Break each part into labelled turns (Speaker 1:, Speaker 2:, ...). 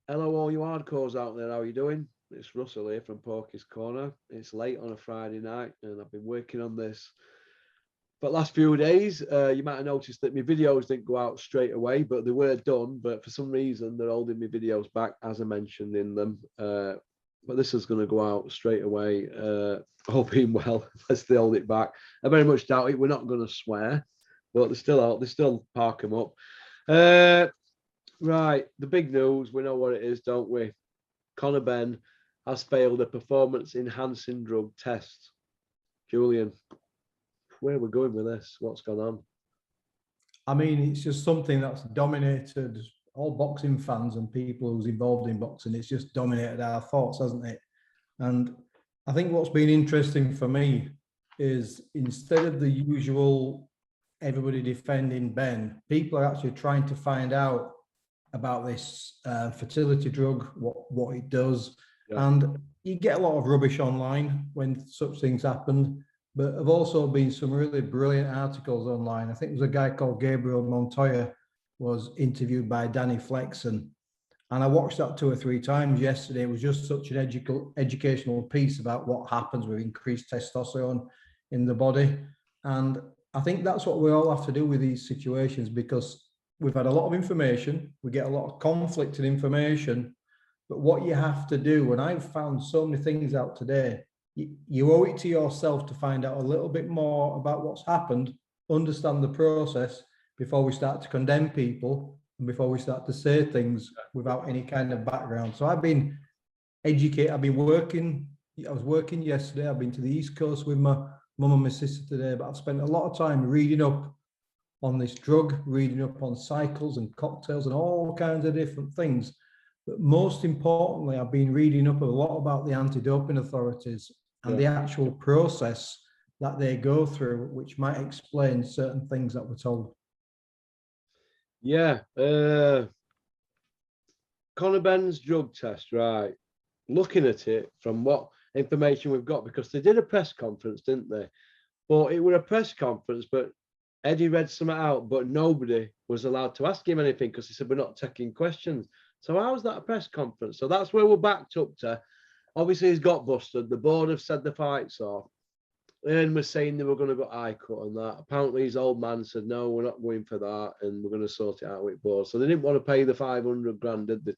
Speaker 1: Hello, all you hardcores out there. How you doing? It's Russell here from Porky's Corner. It's late on a Friday night, and I've been working on this for the last few days. You might have noticed that my videos didn't go out straight away, but they were done. But for some reason, they're holding my videos back, as I mentioned in them. But this is going to go out straight away. Hoping well, let's they hold it back. I very much doubt it. We're not going to swear, but they're still out. They still park them up. Uh, Right, the big news, we know what it is, don't we? Conor Ben has failed a performance enhancing drug test. Julian, where are we going with this? What's gone on?
Speaker 2: I mean, it's just something that's dominated all boxing fans and people who's involved in boxing. It's just dominated our thoughts, hasn't it? And I think what's been interesting for me is instead of the usual everybody defending Ben, people are actually trying to find out about this fertility drug, what it does.
Speaker 1: Yeah.
Speaker 2: And you get a lot of rubbish online when such things happen. But have also been some really brilliant articles online. I think there was a guy called Gabriel Montoya was interviewed by Danny Flexen. And I watched that 2 or 3 times yesterday. It was just such an educational piece about what happens with increased testosterone in the body. And I think that's what we all have to do with these situations, because we've had a lot of information, we get a lot of conflicting information, but what you have to do, and I've found so many things out today, you owe it to yourself to find out a little bit more about what's happened, understand the process before we start to condemn people and before we start to say things without any kind of background. So I've been educated, I've been working, I was working yesterday, I've been to the East Coast with my mum and my sister today, but I've spent a lot of time reading up on this drug, reading up on cycles and cocktails and all kinds of different things. But most importantly, I've been reading up a lot about the anti-doping authorities and the actual process that they go through, which might explain certain things that we're told.
Speaker 1: Yeah. Conor Ben's drug test, right? Looking at it from what information we've got, because they did a press conference, didn't they? But it was a press conference, but Eddie read something out, but nobody was allowed to ask him anything because he said, we're not taking questions. So how's that a press conference? So that's where we're backed up to. Obviously, he's got busted. The board have said the fight's off. And we're saying they were going to go high cut on that. Apparently, his old man said, no, we're not going for that, and we're going to sort it out with board. So they didn't want to pay the 500 grand, did they,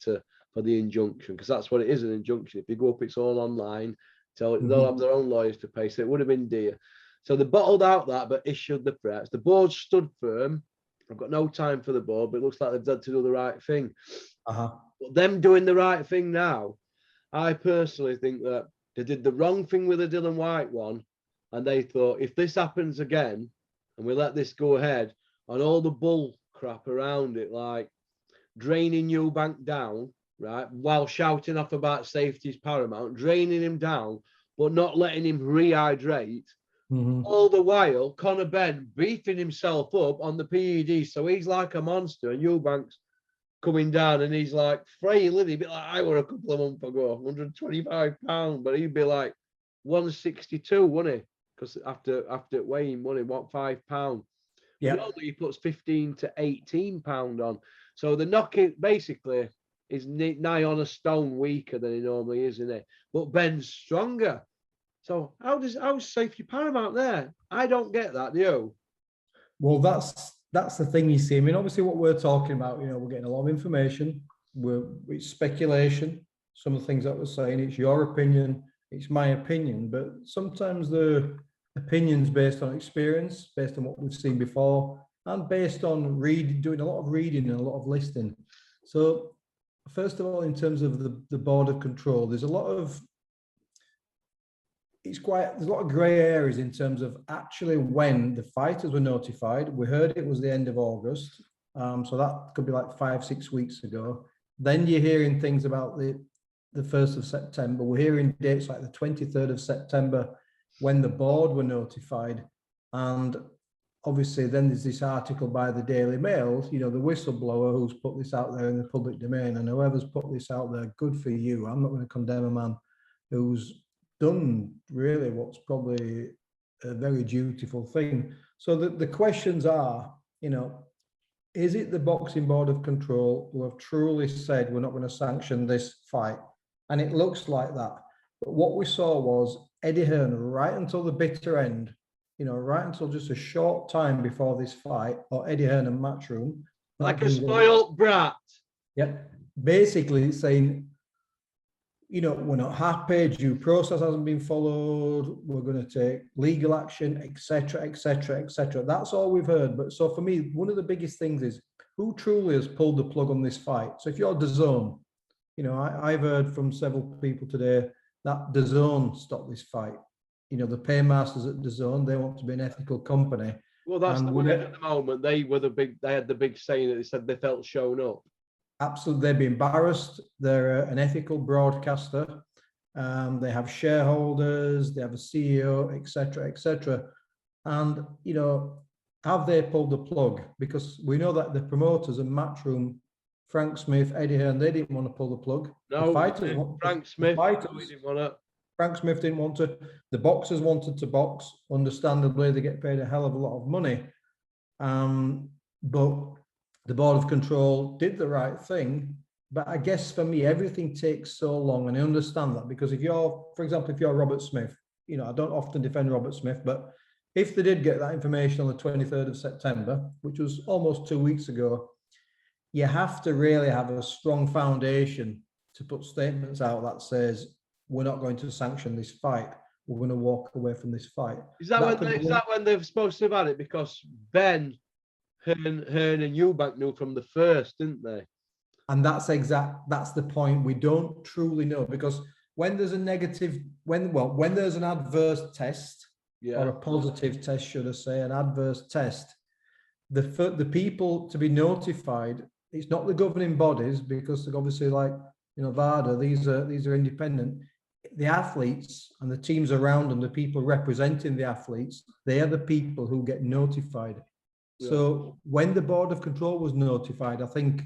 Speaker 1: for the injunction? Because that's what it is, an injunction. If you go up, it's all online. So they'll have their own lawyers to pay. So it would have been dear. So they bottled out that, but issued the threats. The board stood firm. I've got no time for the board, but it looks like they've had to do the right thing. But them doing the right thing now, I personally think that they did the wrong thing with the Dylan White one. And they thought, if this happens again, and we let this go ahead, and all the bull crap around it, like draining Eubank down, right, while shouting off about safety is paramount, draining him down, but not letting him rehydrate. All the while, Conor Ben beefing himself up on the PED, so he's like a monster, and Eubank's coming down, and he's like frail, he'd be like I were a couple of months ago, 125 pounds, but he'd be like 162, wouldn't he? Because after weighing, what he want £5. Yeah, normally he puts 15 to 18 pound on. So the knocking basically is nigh on a stone weaker than he normally is, isn't it? But Ben's stronger. So how's safety paramount there? I don't get that, do you?
Speaker 2: Well, that's the thing, you see. I mean, obviously what we're talking about, we're getting a lot of information. It's speculation. Some of the things that we're saying, it's your opinion, it's my opinion, but sometimes the opinions based on experience, based on what we've seen before, and based on doing a lot of reading and a lot of listening. So first of all, in terms of the board of control, there's a lot of grey areas in terms of actually when the fighters were notified. We heard it was the end of August, so that could be like 5-6 weeks ago. Then you're hearing things about the 1st of September. We're hearing dates like the 23rd of September when the board were notified. And obviously then there's this article by the Daily Mail, the whistleblower who's put this out there in the public domain, and whoever's put this out there, good for you. I'm not going to condemn a man who's done really what's probably a very dutiful thing. So the questions are, is it the Boxing Board of Control who have truly said we're not going to sanction this fight? And it looks like that. But what we saw was Eddie Hearn right until the bitter end, right until just a short time before this fight, or Eddie Hearn and Matchroom.
Speaker 1: Like a spoiled brat.
Speaker 2: Yeah, basically saying, we're not happy, due process hasn't been followed, we're going to take legal action, etc., etc., etc. That's all we've heard. But so for me, one of the biggest things is who truly has pulled the plug on this fight. So if you're DAZN, I've heard from several people today that DAZN stopped this fight. The paymasters at DAZN, they want to be an ethical company.
Speaker 1: Well, that's the way at the moment. They had the big saying that they said they felt shown up.
Speaker 2: Absolutely, they'd be embarrassed. They're an ethical broadcaster. They have shareholders, they have a CEO, etc., etc. And, have they pulled the plug? Because we know that the promoters and Matchroom, Frank Smith, Eddie Hearn, they didn't want to pull the plug.
Speaker 1: No,
Speaker 2: the fighters,
Speaker 1: Frank Smith, didn't want to.
Speaker 2: Frank Smith didn't want to. The boxers wanted to box. Understandably, they get paid a hell of a lot of money. But the Board of Control did the right thing. But I guess for me, everything takes so long, and I understand that, because for example, if you're Robert Smith, I don't often defend Robert Smith, but if they did get that information on the 23rd of September, which was almost 2 weeks ago, you have to really have a strong foundation to put statements out that says, we're not going to sanction this fight. We're going to walk away from this fight. Is that
Speaker 1: when they're supposed to have had it? Because Ben, Hearn and Eubank knew from the first, didn't they?
Speaker 2: And that's the point. We don't truly know, because when there's an adverse test, or a positive test, should I say, an adverse test, the people to be notified, it's not the governing bodies, because obviously, like, VADA, these are independent. The athletes and the teams around them, the people representing the athletes, they are the people who get notified. Yeah. So when the Board of Control was notified, I think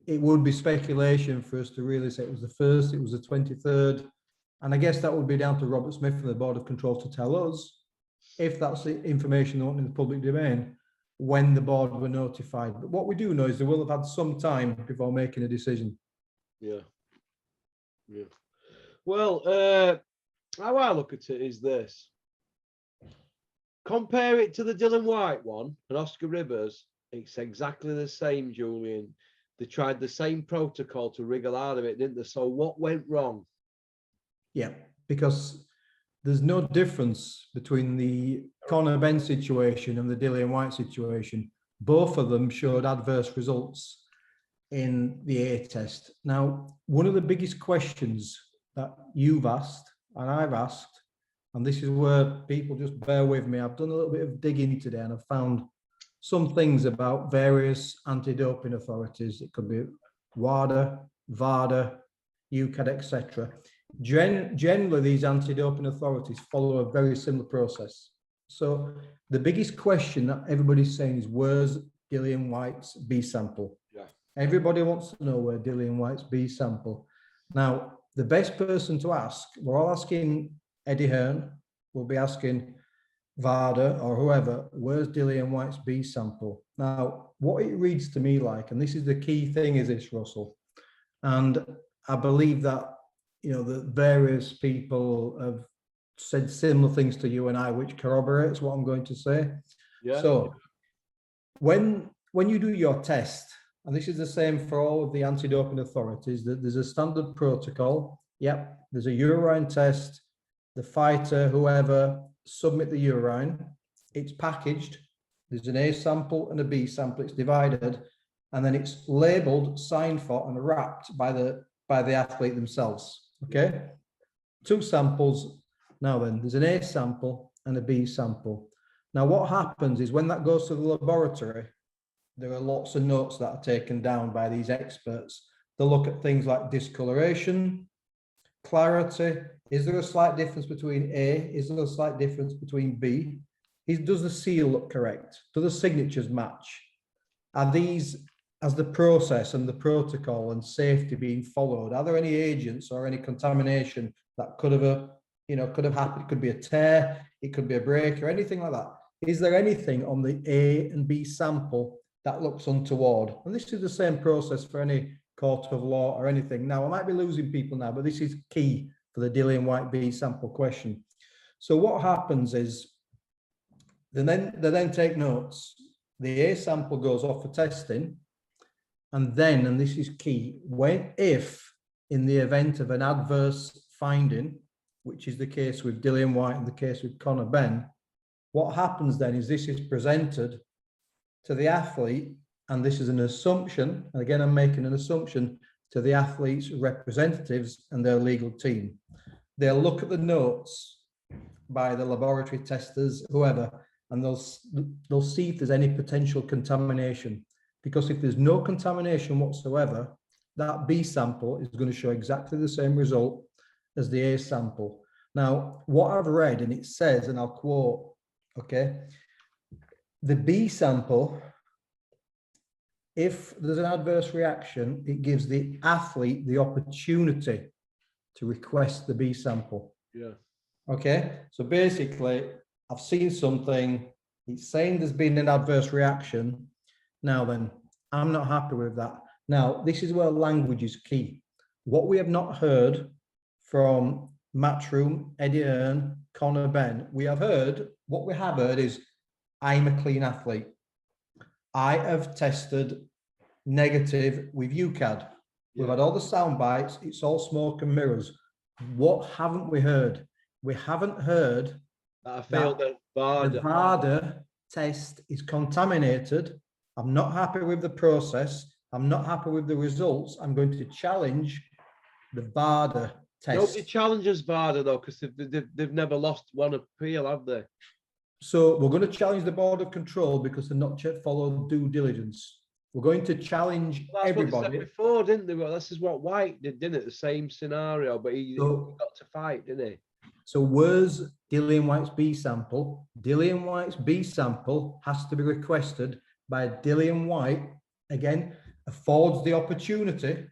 Speaker 2: it would be speculation for us to really say it was the 1st, it was the 23rd. And I guess that would be down to Robert Smith and the Board of Control to tell us, if that's the information they want in the public domain, when the board were notified. But what we do know is they will have had some time before making a decision.
Speaker 1: Yeah. Well, how I look at it is this. Compare it to the Dylan White one and Oscar Rivers. It's exactly the same, Julian. They tried the same protocol to wriggle out of it, didn't they? So what went wrong?
Speaker 2: Yeah, because there's no difference between the Conor Ben situation and the Dillian White situation. Both of them showed adverse results in the A test. Now, one of the biggest questions that you've asked and I've asked, and this is where people just bear with me, I've done a little bit of digging today and I've found some things about various anti-doping authorities. It could be WADA, VADA, UCAD, etc. Generally, these anti-doping authorities follow a very similar process. So the biggest question that everybody's saying is, where's Dillian White's B sample? Yeah. Everybody wants to know where Dillian White's B sample. Now, the best person to ask, we're all asking Eddie Hearn, we'll be asking VADA or whoever, where's Dillian White's B sample? Now, what it reads to me like, and this is the key thing, is this, Russell, and I believe that, the various people have said similar things to you and I, which corroborates what I'm going to say. Yeah. So when you do your test, and this is the same for all of the anti-doping authorities, that there's a standard protocol. Yep, there's a urine test. The fighter, whoever, submit the urine. It's packaged. There's an A sample and a B sample. It's divided, and then it's labeled, signed for, and wrapped by the athlete themselves. Okay, 2 samples. Now then, there's an A sample and a B sample. Now, what happens is when that goes to the laboratory, there are lots of notes that are taken down by these experts. They'll look at things like discoloration, clarity. Is there a slight difference between A? Is there a slight difference between B? Does the seal look correct? Do the signatures match? Are these, as the process and the protocol and safety being followed, are there any agents or any contamination that could have happened? It could be a tear, it could be a break or anything like that. Is there anything on the A and B sample that looks untoward. And this is the same process for any court of law or anything. Now, I might be losing people now, but this is key for the Dillian White B sample question. So what happens is they then take notes. The A sample goes off for testing. And then, and this is key, if in the event of an adverse finding, which is the case with Dillian White and the case with Conor Ben, what happens then is this is presented to the athlete, and this is an assumption, and again, I'm making an assumption, to the athlete's representatives and their legal team. They'll look at the notes by the laboratory testers, whoever, and they'll see if there's any potential contamination. Because if there's no contamination whatsoever, that B sample is going to show exactly the same result as the A sample. Now, what I've read, and it says, and I'll quote, okay, the B sample, if there's an adverse reaction, it gives the athlete the opportunity to request the B sample.
Speaker 1: Yeah.
Speaker 2: Okay, so basically, I've seen something, it's saying there's been an adverse reaction. Now then, I'm not happy with that. Now, this is where language is key. What we have not heard from Matchroom, Eddie Hearn, Conor Ben, what we have heard is, I'm a clean athlete. I have tested negative with UCAD. We've had all the sound bites. It's all smoke and mirrors. What haven't we heard? We haven't heard
Speaker 1: that I failed the
Speaker 2: VADA test is contaminated. I'm not happy with the process. I'm not happy with the results. I'm going to challenge the VADA test.
Speaker 1: Nobody challenges VADA though, because they've never lost one appeal, have they?
Speaker 2: So we're going to challenge the Board of Control because they're not yet followed due diligence. We're going to challenge everybody.
Speaker 1: What they said before, didn't they? Well, this is what White did, didn't it? The same scenario, but he got to fight, didn't he?
Speaker 2: So where's Dillian White's B sample? Dillian White's B sample has to be requested by Dillian White. Again, affords the opportunity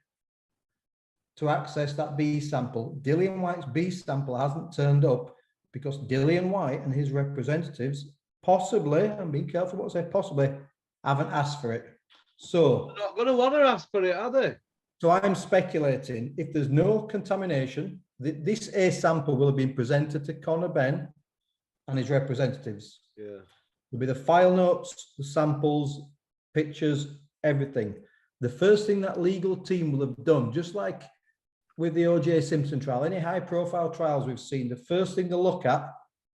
Speaker 2: to access that B sample. Dillian White's B sample hasn't turned up because Dillian White and his representatives possibly, I'm being careful what I say, possibly haven't asked for it. So
Speaker 1: they're not going to want to ask for it, are they?
Speaker 2: So I'm speculating if there's no contamination, this A sample will have been presented to Conor Ben and his representatives.
Speaker 1: Yeah.
Speaker 2: There'll be the file notes, the samples, pictures, everything. The first thing that legal team will have done, just like with the O.J. Simpson trial, any high-profile trials we've seen, the first thing to look at,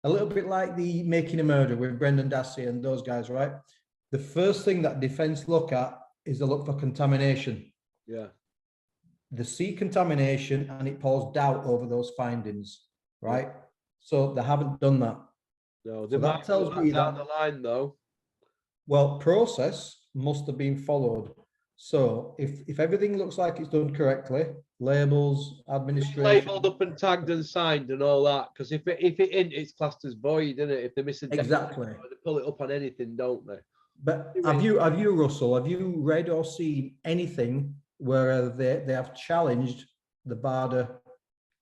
Speaker 2: a little bit like the Making a Murder with Brendan Dassey and those guys, right? The first thing that defense look at is to look for contamination.
Speaker 1: Yeah.
Speaker 2: They see contamination and it pours doubt over those findings, right? Yeah. So they haven't done that.
Speaker 1: No,
Speaker 2: so that tells me
Speaker 1: down
Speaker 2: that
Speaker 1: the line though.
Speaker 2: Well, process must have been followed. So if everything looks like it's done correctly, labels, administration,
Speaker 1: labeled up and tagged and signed and all that, because if it isn't, it's classed as void, isn't it? If they're missing
Speaker 2: exactly,
Speaker 1: they pull it up on anything, don't they?
Speaker 2: But have you, Russell, have you read or seen anything where they have challenged the BARDA?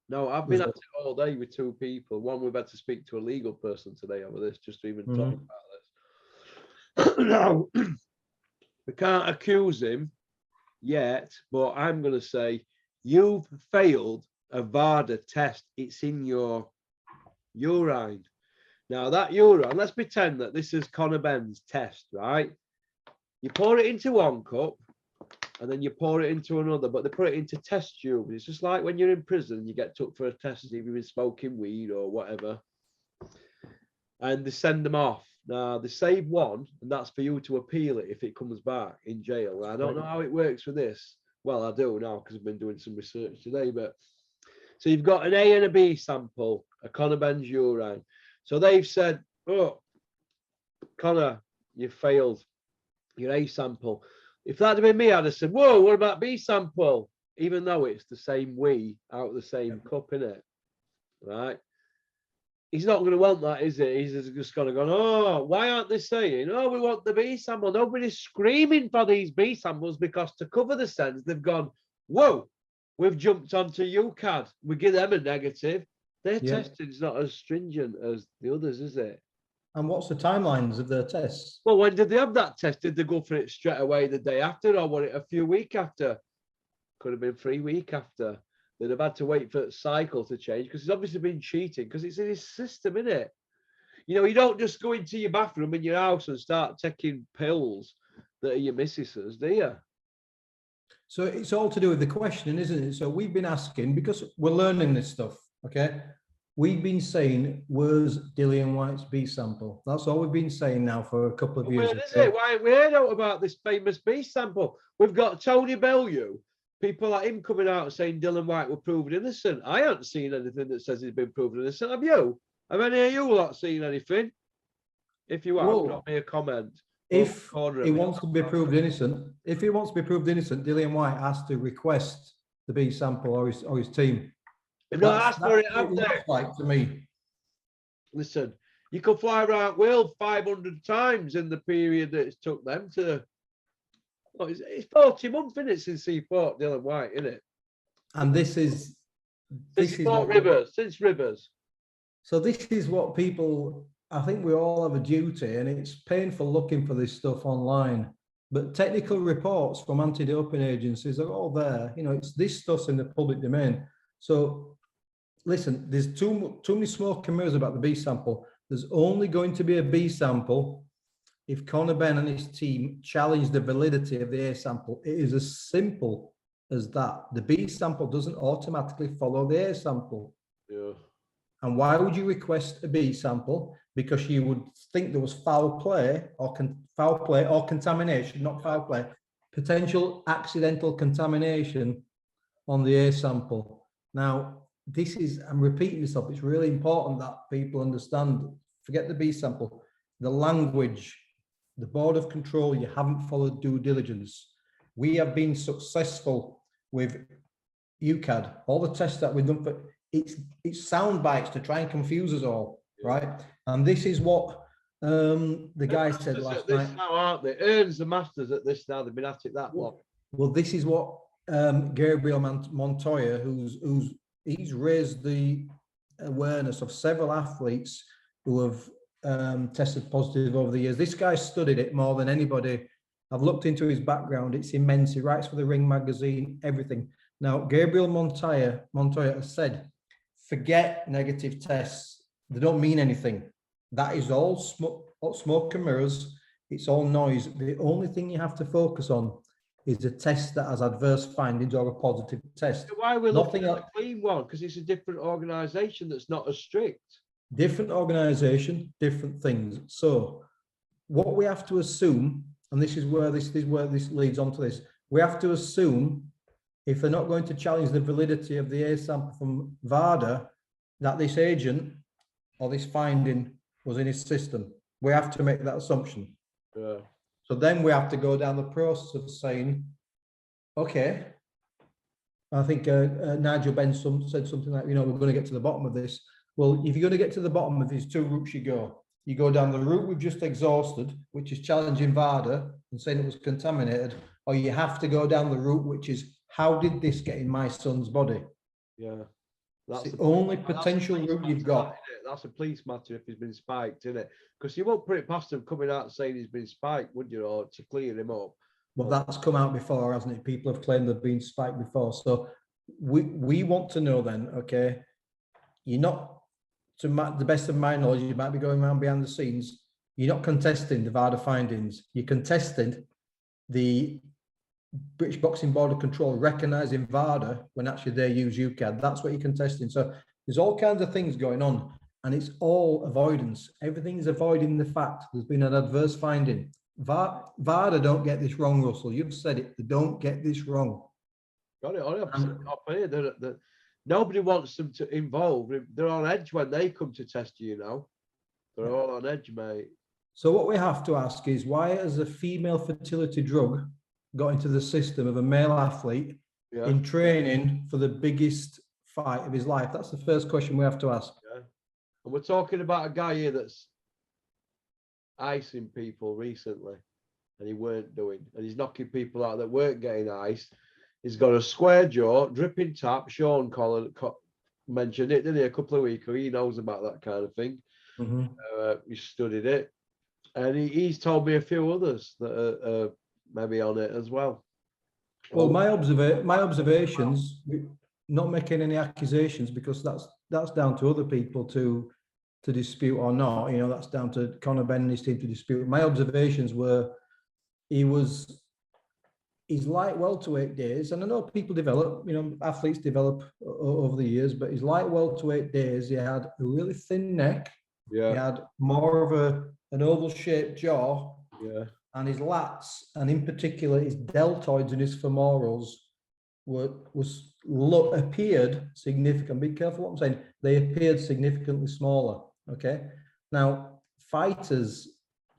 Speaker 1: No, I've been at it all day with two people. One, we've had to speak to a legal person today over this, just to even talk about this. Now, we can't accuse him yet, but I'm going to say you've failed a VADA test. It's in your urine. Now, that urine, let's pretend that this is Conor Ben's test, right? You pour it into one cup and then you pour it into another, but they put it into test tubes. It's just like when you're in prison, you get took for a test if you've been smoking weed or whatever, and they send them off. Now, they save one, and that's for you to appeal it if it comes back in jail. I don't know how it works with this. Well, I do now because I've been doing some research today. But so you've got an A and a B sample, a Conor Ben's urine. So they've said, oh, Conor, you failed your A sample. If that had been me, I'd have said, whoa, what about B sample? Even though it's the same wee out of the same cup, innit? Right? He's not going to want that, is it? He's just going to go, oh, why aren't they saying, oh, we want the B sample? Nobody's screaming for these B samples because to cover the sense, they've gone, whoa, we've jumped onto UCAD. We give them a negative. Their testing's not as stringent as the others, is it?
Speaker 2: And what's the timelines of their tests?
Speaker 1: Well, when did they have that test? Did they go for it straight away the day after, or was it a few weeks after? Could have been 3 weeks after. They'd have had to wait for the cycle to change because it's obviously been cheating because it's in his system, isn't it? You know, you don't just go into your bathroom in your house and start taking pills that are your missus's, do you?
Speaker 2: So it's all to do with the questioning, isn't it? So we've been asking, because we're learning this stuff, okay? We've been saying, where's Dillian White's B sample? That's all we've been saying now for a couple of years.
Speaker 1: Where is it? Why we heard out about this famous B sample? We've got Tony Bellew, people like him coming out saying Dylan White were proven innocent. I haven't seen anything that says he's been proven innocent. Have you? Have any of you not seen anything? If you have, drop me a comment.
Speaker 2: If he wants to be proved innocent, Dillian White has to request the B sample or his team.
Speaker 1: If not asked for it, have they?
Speaker 2: Like to me.
Speaker 1: Listen, you could fly around world 500 times in the period that it took them to. Well, it's 40 months, isn't it, since he fought Dylan White, isn't it?
Speaker 2: And this is
Speaker 1: Rivers, since Rivers.
Speaker 2: So this is what people, I think we all have a duty, and it's painful looking for this stuff online. But technical reports from anti-doping agencies are all there. You know, it's this stuff's in the public domain. So listen, there's too many smoke and mirrors about the B sample. There's only going to be a B sample if Conor Ben and his team challenge the validity of the A sample. It is as simple as that. The B sample doesn't automatically follow the A sample.
Speaker 1: Yeah.
Speaker 2: And why would you request a B sample? Because you would think there was foul play or contamination, not foul play, potential accidental contamination on the A sample. Now, this is, I'm repeating this up, it's really important that people understand, forget the B sample, the language, the board of control, you haven't followed due diligence. We have been successful with UCAD, all the tests that we've done, for it's sound bites to try and confuse us all, right? And this is what the guy said last night.
Speaker 1: Now, aren't they? Earns the masters at this now, they've been at it that long.
Speaker 2: Well, this is what Gabriel Montoya, he's raised the awareness of several athletes who have tested positive over the years. This guy studied it more than anybody. I've looked into his background. It's immense. He writes for the Ring magazine, everything. Now, Gabriel Montoya has said, forget negative tests. They don't mean anything. That is all smoke and mirrors. It's all noise. The only thing you have to focus on is a test that has adverse findings or a positive test.
Speaker 1: Why are we looking at a clean one? Because it's a different organisation that's not as strict.
Speaker 2: Different organisation, different things. So what we have to assume, and this is where this leads on to this, we have to assume if they're not going to challenge the validity of the A sample from VADA, that this agent or this finding was in his system. We have to make that assumption.
Speaker 1: Yeah.
Speaker 2: So then we have to go down the process of saying, okay, I think Nigel Ben said something like, you know, we're going to get to the bottom of this. Well, if you're going to get to the bottom of these two routes you go down the route we've just exhausted, which is challenging VADA and saying it was contaminated, or you have to go down the route which is, how did this get in my son's body?
Speaker 1: Yeah.
Speaker 2: That's the only potential route you've got.
Speaker 1: That's a police matter if he's been spiked, isn't it? Because you won't put it past him coming out saying he's been spiked, would you, or to clear him up?
Speaker 2: Well, that's come out before, hasn't it? People have claimed they've been spiked before. So we want to know then, okay, you're not, to the best of my knowledge, you might be going around behind the scenes, you're not contesting the VADA findings. You're contesting the British Boxing Board of Control recognising VADA when actually they use UCAD. That's what you're contesting. So there's all kinds of things going on, and it's all avoidance. Everything's avoiding the fact there's been an adverse finding. VADA don't get this wrong, Russell. You've said it. They don't get this wrong.
Speaker 1: Got it. Nobody wants them to involve. They're on edge when they come to test you, you know. They're all on edge, mate.
Speaker 2: So what we have to ask is, why has a female fertility drug got into the system of a male athlete in training for the biggest fight of his life? That's the first question we have to ask.
Speaker 1: Yeah. And we're talking about a guy here that's icing people recently, and he weren't doing, and he's knocking people out that weren't getting iced. He's got a square jaw, dripping tap. Sean Collin mentioned it, didn't he, a couple of weeks ago? He knows about that kind of thing. He studied it, and he's told me a few others that are maybe on it as well.
Speaker 2: Well, my observations, not making any accusations, because that's down to other people to dispute or not. You know, that's down to Conor Ben and his team to dispute. My observations were his light welterweight days, and I know people develop, you know, athletes develop over the years, but his light welterweight days, he had a really thin neck.
Speaker 1: Yeah.
Speaker 2: He had more of an oval-shaped jaw.
Speaker 1: Yeah.
Speaker 2: And his lats, and in particular his deltoids and his femorals, appeared significant. Be careful what I'm saying. They appeared significantly smaller. Okay. Now, fighters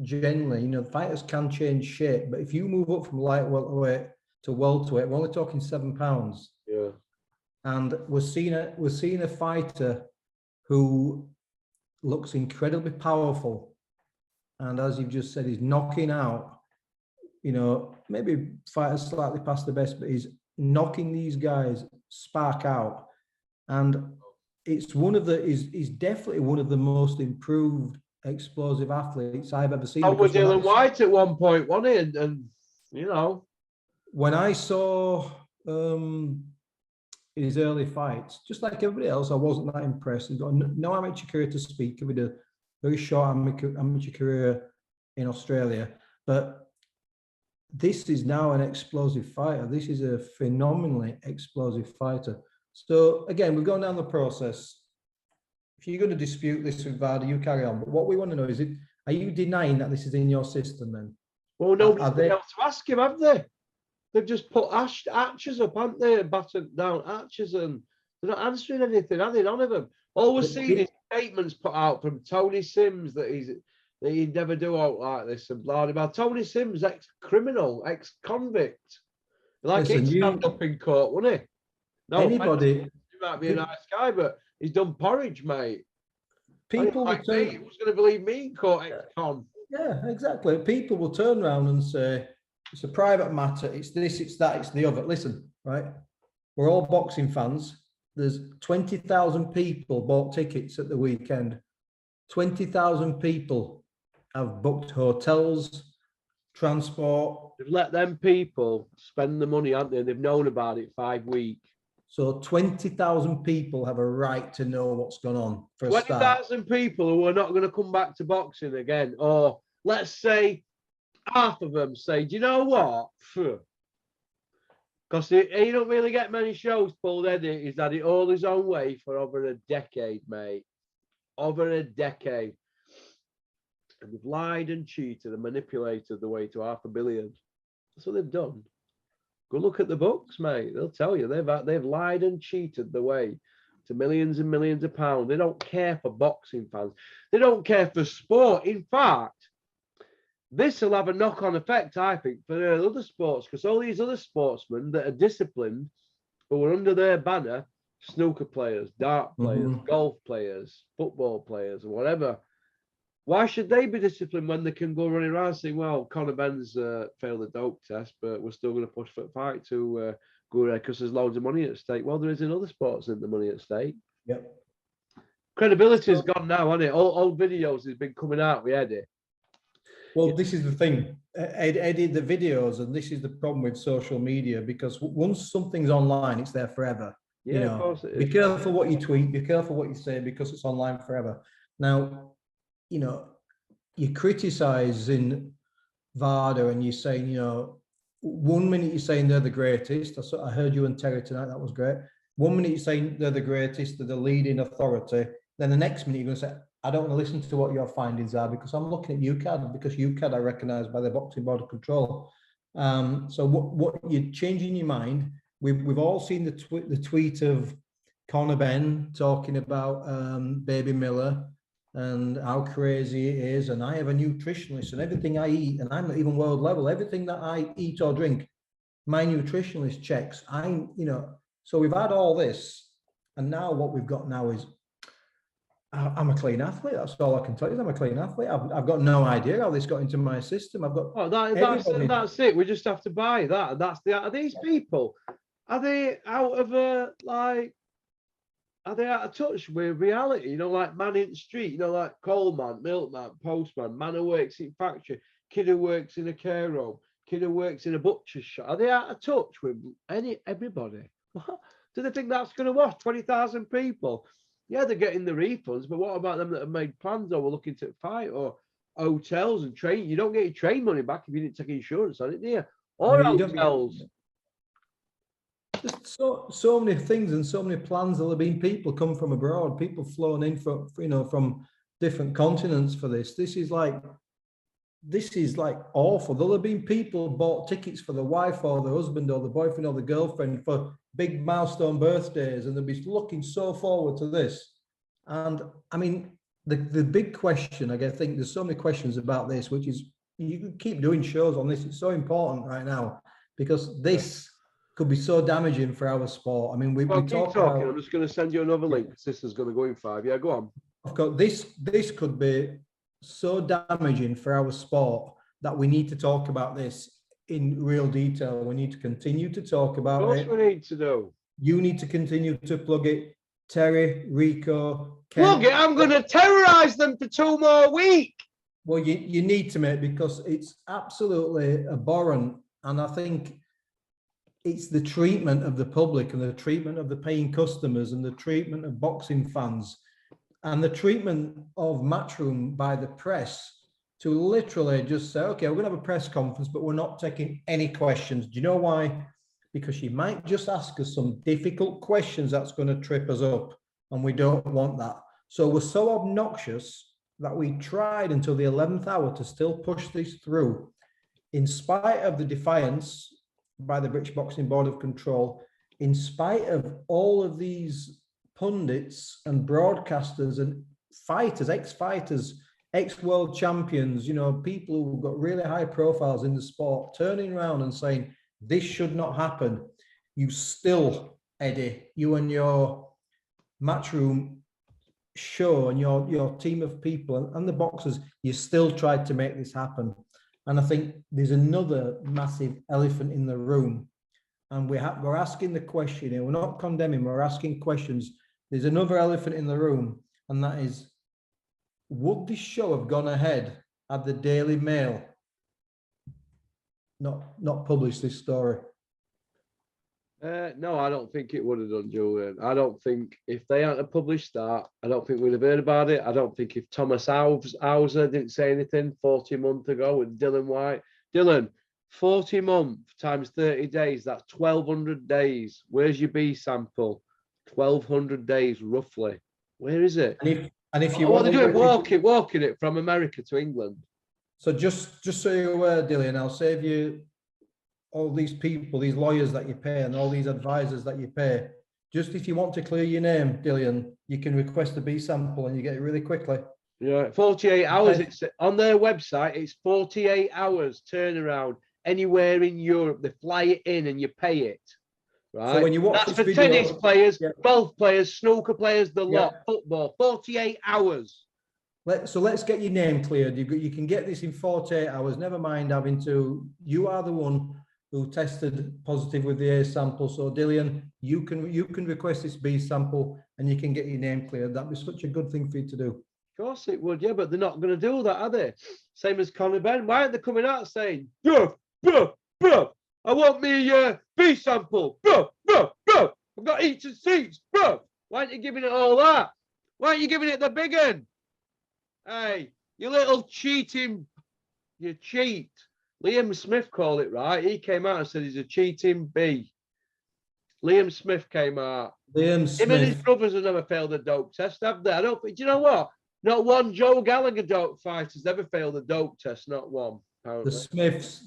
Speaker 2: generally, you know, fighters can change shape, but if you move up from light welterweight to welterweight, we're only talking 7 pounds.
Speaker 1: Yeah.
Speaker 2: And we're seeing a fighter who looks incredibly powerful. And as you've just said, he's knocking out, you know, maybe fighters slightly past the best, but he's knocking these guys spark out. And it's he's definitely one of the most improved explosive athletes I've ever seen.
Speaker 1: Oh, with Dylan White at one point, wasn't he? And you know, when
Speaker 2: I saw his early fights, just like everybody else, I wasn't that impressed. He's got no amateur career to speak of. He did a very short amateur career in Australia, but this is now an explosive fighter. This is a phenomenally explosive fighter. So again, we're going down the process. If you're going to dispute this with VADA, you carry on. But what we want to know is, are you denying that this is in your system then?
Speaker 1: Well, nobody's been able to ask him, have they? They've just put archers up, haven't they? Battered down archers, and they're not answering anything, are they? None of them. All we're seeing is statements put out from Tony Sims that he'd never do out like this and blah blah. Tony Sims, ex-criminal, ex-convict. Like he'd stand up in court, wouldn't he? No,
Speaker 2: anybody.
Speaker 1: He might be a nice guy, but he's done porridge, mate.
Speaker 2: People
Speaker 1: like me, who's going to believe me in court, ex-con?
Speaker 2: Yeah, exactly. People will turn around and say, it's a private matter, it's this, it's that, it's the other. Listen, right? We're all boxing fans. There's 20,000 people bought tickets at the weekend. 20,000 people have booked hotels, transport.
Speaker 1: They've let them people spend the money, haven't they? They've known about it 5 weeks.
Speaker 2: So 20,000 people have a right to know what's going on.
Speaker 1: 20,000 people who are not going to come back to boxing again. Or let's say half of them say, do you know what? Because he don't really get many shows pulled, Eddie. He's had it all his own way for over a decade, mate. Over a decade. And they've lied and cheated and manipulated the way to $500 million. That's what they've done. Go look at the books, mate. They'll tell you they've lied and cheated the way to millions and millions of pounds. They don't care for boxing fans. They don't care for sport. In fact, this will have a knock-on effect, I think, for other sports, because all these other sportsmen that are disciplined, who are under their banner, snooker players, dart players, golf players, football players, or whatever, why should they be disciplined when they can go running around saying, well, Conor Ben's failed the dope test, but we're still going to push for a fight to go there because there's loads of money at stake. Well, there is in other sports, isn't the money at stake?
Speaker 2: Yep.
Speaker 1: Credibility is gone now, hasn't it? Old videos has been coming out with Eddie.
Speaker 2: Well, this is the thing, Eddie, the videos, and this is the problem with social media, because once something's online, it's there forever.
Speaker 1: Yeah,
Speaker 2: you know,
Speaker 1: of course it is.
Speaker 2: Be careful what you tweet, be careful what you say, because it's online forever. Now, you know, you're criticizing VADA and you're saying, you know, 1 minute you're saying they're the greatest. I heard you and Terry tonight, that was great. 1 minute you're saying they're the greatest, they're the leading authority. Then the next minute you're going to say, I don't want to listen to what your findings are because I'm looking at UCAD, because UCAD are recognised by the Boxing Board of Control. So what you're changing your mind. We've all seen the tweet of Conor Ben talking about Baby Miller and how crazy it is. And I have a nutritionist, and everything I eat, and I'm not even world level, everything that I eat or drink, my nutritionist checks. So we've had all this, and now what we've got now is, I'm a clean athlete. That's all I can tell you. I'm a clean athlete. I've got no idea how this got into my system. I've got.
Speaker 1: Oh, that's it. We just have to buy that. Are these people? Are they out of are they out of touch with reality? You know, like man in the street, you know, like coalman, milkman, postman, man who works in factory, kid who works in a care home, kid who works in a butcher's shop. Are they out of touch with everybody? What? Do they think that's going to watch 20,000 people? Yeah, they're getting the refunds, but what about them that have made plans or were looking to fight or hotels and train? You don't get your train money back if you didn't take insurance on it, do you?
Speaker 2: I
Speaker 1: Or
Speaker 2: mean, you don't get
Speaker 1: hotels.
Speaker 2: just so many things and so many plans. There'll have been people come from abroad, people flown in from from different continents for this. This is like awful. There'll have been people bought tickets for the wife or the husband or the boyfriend or the girlfriend for big milestone birthdays, and they'll be looking so forward to this. And I mean, the big question, I think there's so many questions about this, which is you can keep doing shows on this. It's so important right now because this could be so damaging for our sport. I mean, we
Speaker 1: Well, keep
Speaker 2: talk
Speaker 1: talking.
Speaker 2: about,
Speaker 1: I'm just going to send you another link because this is going to go in 5. Yeah, go on.
Speaker 2: of course, this could be so damaging for our sport that we need to talk about this in real detail. We need to continue to talk
Speaker 1: Of
Speaker 2: about
Speaker 1: course,
Speaker 2: it.
Speaker 1: we need to do.
Speaker 2: You need to continue to plug it. Terry, Rico,
Speaker 1: Plug
Speaker 2: Ken.
Speaker 1: it. I'm going to terrorize them for 2 more weeks.
Speaker 2: Well, you need to, mate, because it's absolutely abhorrent. And I think it's the treatment of the public and the treatment of the paying customers and the treatment of boxing fans and the treatment of Matchroom by the press to literally just say, okay, we're going to have a press conference, but we're not taking any questions. Do you know why? Because she might just ask us some difficult questions that's going to trip us up, and we don't want that. So we're so obnoxious that we tried until the 11th hour to still push this through, in spite of the defiance by the British Boxing Board of Control, in spite of all of these pundits and broadcasters and fighters, ex-fighters, ex-world champions, you know, people who've got really high profiles in the sport, turning around and saying, this should not happen. You still, Eddie, you and your Matchroom show and your team of people and the boxers, you still tried to make this happen. And I think there's another massive elephant in the room. And we're asking the question here. We're not condemning, we're asking questions. There's another elephant in the room, and that is, would this show have gone ahead had the Daily Mail not published this story?
Speaker 1: No, I don't think it would have done, Julian. I don't think if they hadn't published that, I don't think we'd have heard about it. I don't think if Thomas Hauser didn't say anything 40 months ago with Dylan White. Dylan, 40 months times 30 days, that's 1,200 days. Where's your B sample? 1,200 days, roughly. Where is it?
Speaker 2: And if you
Speaker 1: what
Speaker 2: want
Speaker 1: are they
Speaker 2: to
Speaker 1: doing? Walking it from America to England.
Speaker 2: So just so you're aware, Dillian, I'll save you all these people, these lawyers that you pay and all these advisors that you pay. Just if you want to clear your name, Dillian, you can request a B sample and you get it really quickly.
Speaker 1: Yeah, 48 hours. It's on their website. It's 48 hours turnaround anywhere in Europe. They fly it in and you pay it. Right.
Speaker 2: So when you watch
Speaker 1: that's
Speaker 2: this
Speaker 1: for
Speaker 2: video,
Speaker 1: tennis players,
Speaker 2: yeah,
Speaker 1: golf players, snooker players, the lot,
Speaker 2: yeah,
Speaker 1: football. 48 hours.
Speaker 2: So let's get your name cleared. You can get this in 48 hours. Never mind having to. You are the one who tested positive with the A sample. So Dillian, you can request this B sample and you can get your name cleared. That'd be such a good thing for you to do.
Speaker 1: Of course it would, yeah, but they're not going to do that, are they? Same as Conor Ben. Why aren't they coming out saying, bro, I want me B sample, bro, I've got eats and seats, bro. Why aren't you giving it all that? Why aren't you giving it the big one? Hey, you little cheating, you cheat. Liam Smith called it right. He came out and said he's a cheating B. Liam Smith came out.
Speaker 2: Liam Smith.
Speaker 1: Him and his brothers have never failed a dope test, have they? I don't think. Do you know what? Not one Joe Gallagher dope fighter's ever failed a dope test. Not one. Apparently.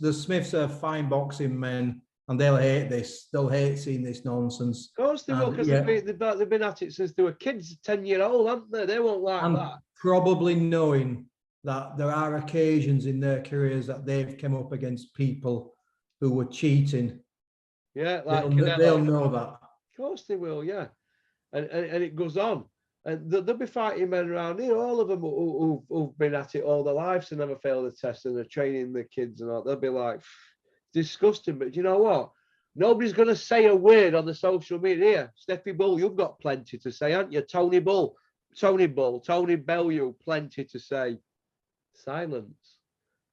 Speaker 2: The Smiths are fine boxing men, and they'll hate this. They'll hate seeing this nonsense.
Speaker 1: Of course they will, because they've been at it since they were kids, 10-year-old, haven't they? They won't like that.
Speaker 2: Probably knowing that there are occasions in their careers that they've come up against people who were cheating.
Speaker 1: Yeah, like
Speaker 2: they'll know that.
Speaker 1: Of course they will, yeah. And it goes on. And there'll be fighting men around here, all of them who've been at it all their lives and never failed a test and are training the kids and all. They'll be like, disgusting. But you know what? Nobody's going to say a word on the social media. Steffi Bull, you've got plenty to say, haven't you? Tony Bull, Tony Bellew, plenty to say. Silence.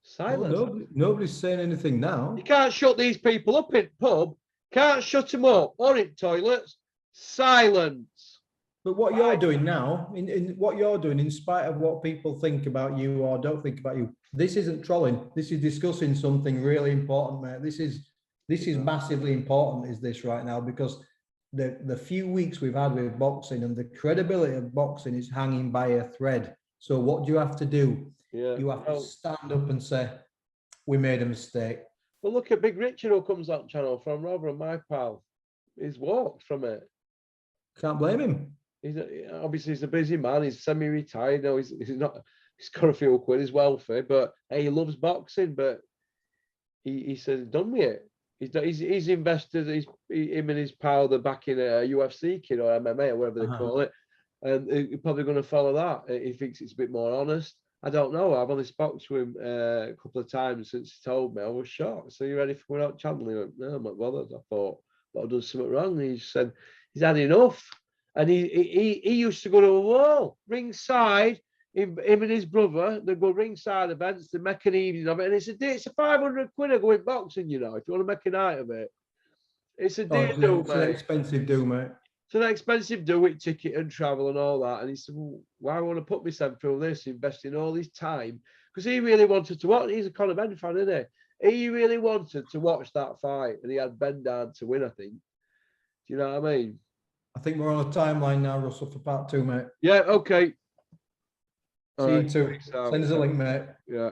Speaker 1: Silence.
Speaker 2: Well, nobody's saying anything now.
Speaker 1: You can't shut these people up in pub. Can't shut them up. Or in toilets. Silence.
Speaker 2: But what you're doing now, in what you're doing, in spite of what people think about you or don't think about you, this isn't trolling. This is discussing something really important, mate. This is massively important, is this right now, because the few weeks we've had with boxing and the credibility of boxing is hanging by a thread. So what do you have to do?
Speaker 1: Yeah.
Speaker 2: You have to stand up and say, we made a mistake.
Speaker 1: Well, look at Big Richard, who comes on channel from Robert, my pal. He's walked from it.
Speaker 2: Can't blame him.
Speaker 1: Obviously he's a busy man. He's semi-retired. No, he's not. He's got a few quid. He's wealthy, but hey, he loves boxing. But he says done with it. He's invested. Him and his pal, they're backing a UFC kid or MMA or whatever they call it, and he's probably going to follow that. He thinks it's a bit more honest. I don't know. I've only spoke to him a couple of times since he told me. I was shocked. So you ready for going out channeling? He went, no, I'm not bothered. I thought, but I've done something wrong. And he said he's had enough. And he used to go to a wall, ringside. Him and his brother, they go ringside events. They make an evening of it, and it's a 500 quid a going boxing. You know, if you want to make a night of it, it's a deal,
Speaker 2: it's an expensive do, mate.
Speaker 1: It's an expensive do with ticket and travel and all that. And he said, well, why I want to put myself through this, investing all his time? Because he really wanted to watch. He's a Conor Ben fan, isn't he? He really wanted to watch that fight, and he had Ben down to win, I think. Do you know what I mean?
Speaker 2: I think we're on a timeline now, Russell, for part 2, mate.
Speaker 1: Yeah, okay.
Speaker 2: See you too. Send us a link, mate.
Speaker 1: Yeah.